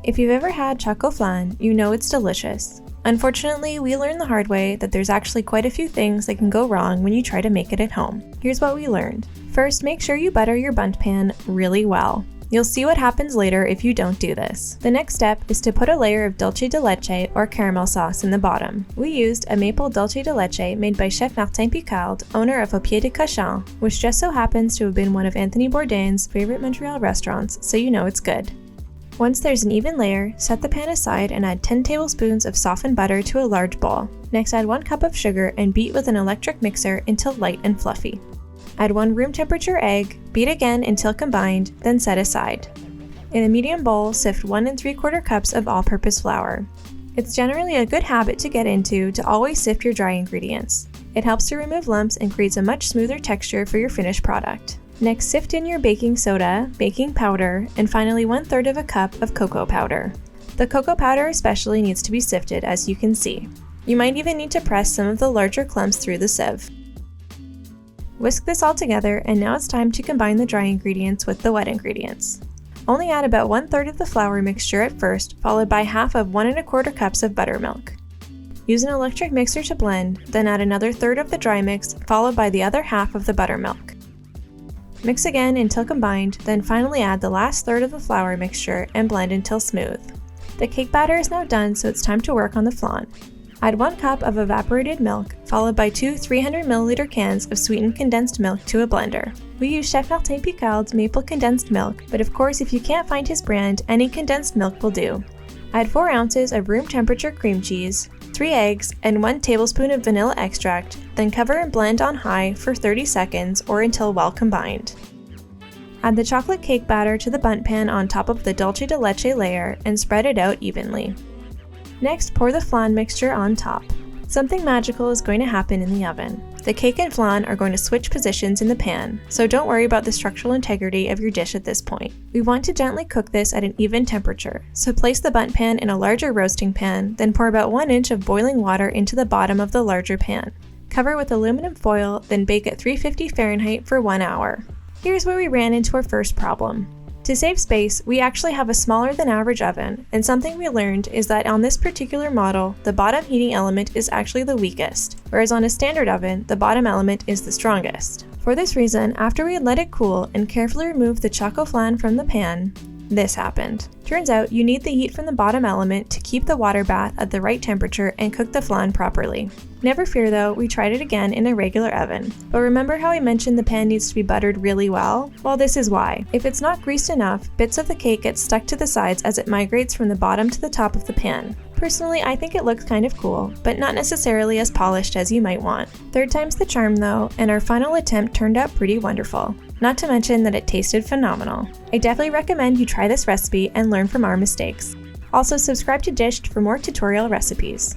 If you've ever had Chocoflan, you know it's delicious. Unfortunately, we learned the hard way that there's actually quite a few things that can go wrong when you try to make it at home. Here's what we learned. First, make sure you butter your bundt pan really well. You'll see what happens later if you don't do this. The next step is to put a layer of dulce de leche or caramel sauce in the bottom. We used a maple dulce de leche made by Chef Martin Picard, owner of Au Pied de Cochon, which just so happens to have been one of Anthony Bourdain's favorite Montreal restaurants, so you know it's good. Once there's an even layer, set the pan aside and add 10 tablespoons of softened butter to a large bowl. Next, add 1 cup of sugar and beat with an electric mixer until light and fluffy. Add 1 room temperature egg, beat again until combined, then set aside. In a medium bowl, sift 1 3/4 cups of all-purpose flour. It's generally a good habit to get into to always sift your dry ingredients. It helps to remove lumps and creates a much smoother texture for your finished product. Next, sift in your baking soda, baking powder, and finally 1/3 of a cup of cocoa powder. The cocoa powder especially needs to be sifted, as you can see. You might even need to press some of the larger clumps through the sieve. Whisk this all together, and now it's time to combine the dry ingredients with the wet ingredients. Only add about 1/3 of the flour mixture at first, followed by half of 1 1/4 cups of buttermilk. Use an electric mixer to blend, then add another third of the dry mix, followed by the other half of the buttermilk. Mix again until combined, then finally add the last third of the flour mixture and blend until smooth. The cake batter is now done, so it's time to work on the flan. Add 1 cup of evaporated milk, followed by 2 300 ml cans of sweetened condensed milk to a blender. We use Chef Martin Picard's maple condensed milk, but of course if you can't find his brand, any condensed milk will do. Add 4 ounces of room temperature cream cheese, 3 eggs, and 1 tablespoon of vanilla extract, then cover and blend on high for 30 seconds or until well combined. Add the chocolate cake batter to the bundt pan on top of the dulce de leche layer and spread it out evenly. Next, pour the flan mixture on top. Something magical is going to happen in the oven. The cake and flan are going to switch positions in the pan, so don't worry about the structural integrity of your dish at this point. We want to gently cook this at an even temperature, so place the bundt pan in a larger roasting pan, then pour about 1 inch of boiling water into the bottom of the larger pan. Cover with aluminum foil, then bake at 350 Fahrenheit for 1 hour. Here's where we ran into our first problem. To save space, we actually have a smaller than average oven, and something we learned is that on this particular model, the bottom heating element is actually the weakest, whereas on a standard oven, the bottom element is the strongest. For this reason, after we had let it cool and carefully removed the Chocoflan from the pan, this happened. Turns out you need the heat from the bottom element to keep the water bath at the right temperature and cook the flan properly. Never fear though, we tried it again in a regular oven. But remember how I mentioned the pan needs to be buttered really well? Well, this is why. If it's not greased enough, bits of the cake get stuck to the sides as it migrates from the bottom to the top of the pan. Personally, I think it looks kind of cool, but not necessarily as polished as you might want. Third time's the charm though, and our final attempt turned out pretty wonderful. Not to mention that it tasted phenomenal. I definitely recommend you try this recipe and learn from our mistakes. Also, subscribe to Dished for more tutorial recipes.